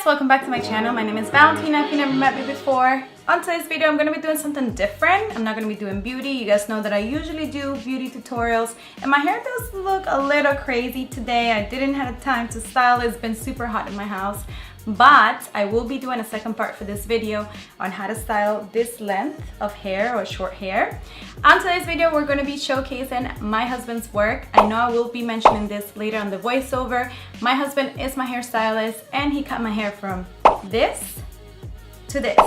guys, welcome back to my channel. My name is Valentina if you never met me before. On today's video I'm going to be doing something different. I'm not going to be doing beauty. You guys know that I usually do beauty tutorials and my hair does look a little crazy today. I didn't have time to style it. It's been super hot in my house, but I will be doing a second part for this video on how to style this length of hair or short hair. On today's video we're going to be showcasing my husband's work. I know I will be mentioning this later on the voiceover. My husband is my hairstylist and he cut my hair from this to this.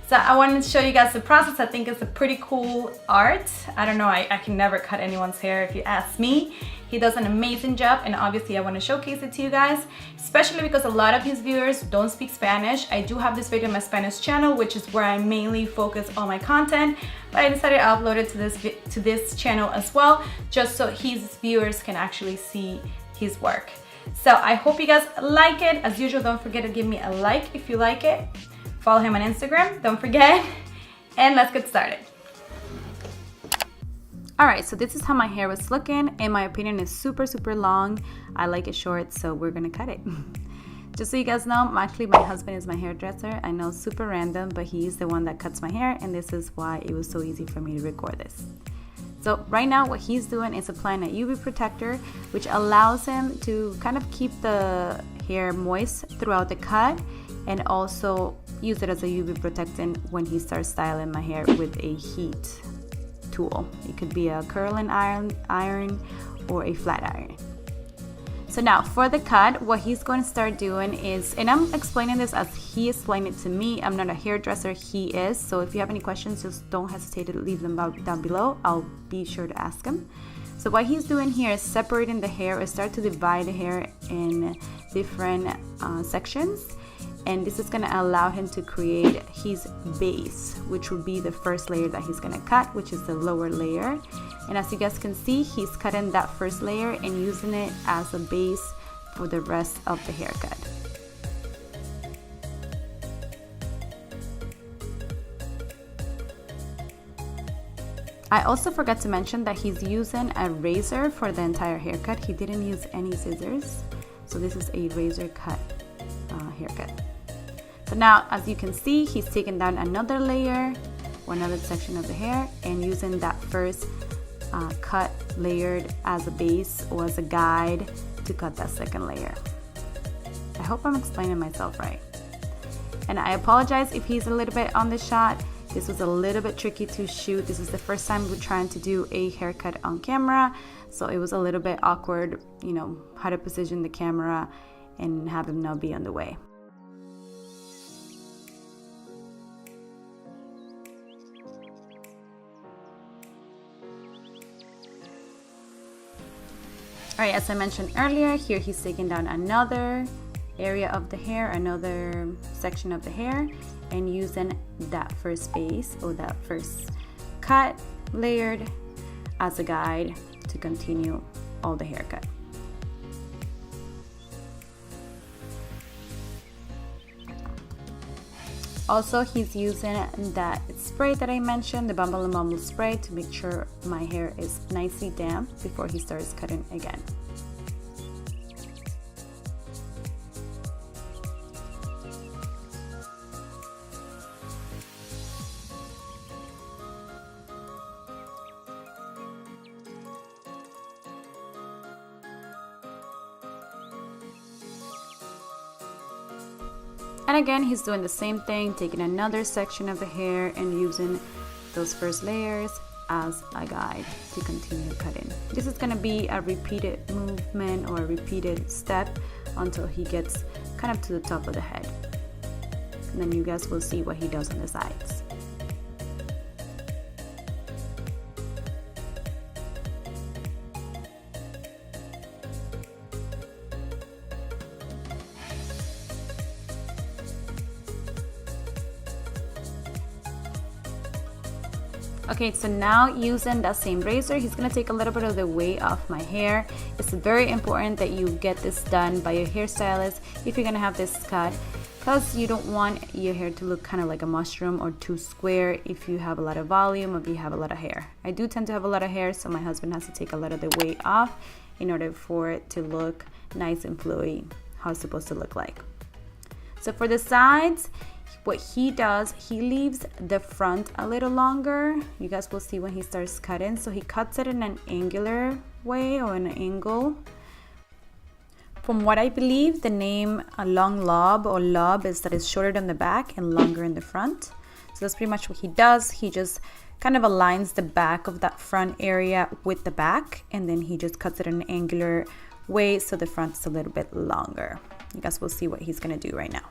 So I wanted to show you guys the process. I think it's a pretty cool art. I don't know, I can never cut anyone's hair if you ask me. He does an amazing job and obviously I want to showcase it to you guys, especially because a lot of his viewers don't speak Spanish. I do have this video on my Spanish channel, which is where I mainly focus all my content, but I decided to upload it to this channel as well, just so his viewers can actually see his work. So I hope you guys like it. As usual, don't forget to give me a like if you like it. Follow him on Instagram, don't forget, and let's get started. Alright, so this is how my hair was looking. In my opinion, it's super long. I like it short, so we're gonna cut it. Just so you guys know, actually my husband is my hairdresser. I know, super random, but he's the one that cuts my hair, and this is why it was so easy for me to record this. So right now what he's doing is applying a UV protector, which allows him to kind of keep the hair moist throughout the cut, and also use it as a UV protectant when he starts styling my hair with a heat tool. It could be a curling iron or a flat iron. So now for the cut, what he's going to start doing is, and I'm explaining this as he explained it to me. I'm not a hairdresser, he is. So if you have any questions, just don't hesitate to leave them down below. I'll be sure to ask him. So what he's doing here is separating the hair, or start to divide the hair in different sections. And this is going to allow him to create his base, which will be the first layer that he's going to cut, which is the lower layer. And as you guys can see, he's cutting that first layer and using it as a base for the rest of the haircut. I also forgot to mention that he's using a razor for the entire haircut. He didn't use any scissors, so this is a razor cut haircut. So now, as you can see, he's taking down another layer or another section of the hair and using that first cut layered as a base or as a guide to cut that second layer. I hope I'm explaining myself right. And I apologize if he's a little bit on the shot. This was a little bit tricky to shoot. This is the first time we're trying to do a haircut on camera, so it was a little bit awkward, you know, how to position the camera and have him not be on the way. Alright, as I mentioned earlier, here he's taking down another area of the hair, another section of the hair, and using that first base or that first cut layered as a guide to continue all the haircut. Also, he's using that spray that I mentioned, the Bumble and Bumble spray, to make sure my hair is nicely damp before he starts cutting again. And again, he's doing the same thing, taking another section of the hair and using those first layers as a guide to continue cutting. This is going to be a repeated movement or a repeated step until he gets kind of to the top of the head. And then you guys will see what he does on the sides. Okay, so now using that same razor, he's gonna take a little bit of the weight off my hair. It's very important that you get this done by your hairstylist if you're gonna have this cut, because you don't want your hair to look kind of like a mushroom or too square if you have a lot of volume or if you have a lot of hair. I do tend to have a lot of hair, so my husband has to take a lot of the weight off in order for it to look nice and flowy, how it's supposed to look like. So for the sides, what he does, he leaves the front a little longer. You guys will see when he starts cutting. So he cuts it in an angular way or an angle. From what I believe, the name a long lob or lob is that it's shorter than the back and longer in the front. So that's pretty much what he does. He just kind of aligns the back of that front area with the back, and then he just cuts it in an angular way so the front is a little bit longer. You guys will see what he's gonna do right now.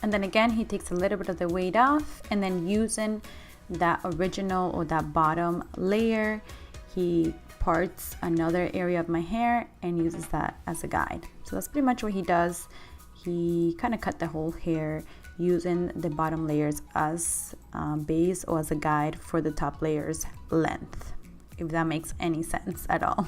And then again, he takes a little bit of the weight off, and then using that original or that bottom layer, he parts another area of my hair and uses that as a guide. So that's pretty much what he does. He kind of cut the whole hair using the bottom layers as base or as a guide for the top layer's length, if that makes any sense at all.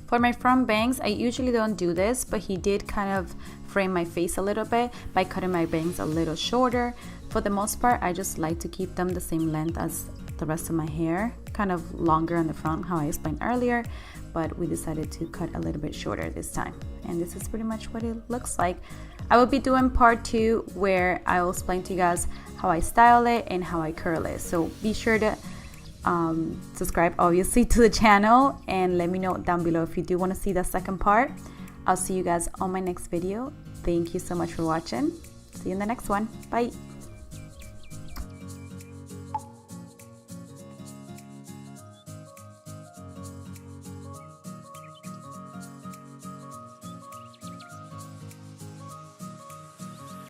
For my front bangs, I usually don't do this, but he did kind of frame my face a little bit by cutting my bangs a little shorter. For the most part, I just like to keep them the same length as the rest of my hair, kind of longer on the front, how I explained earlier, but we decided to cut a little bit shorter this time. And this is pretty much what it looks like. I will be doing part 2 where I will explain to you guys how I style it and how I curl it. So be sure to subscribe obviously to the channel and let me know down below if you do want to see the second part. I'll see you guys on my next video. Thank you so much for watching. See you in the next one. Bye.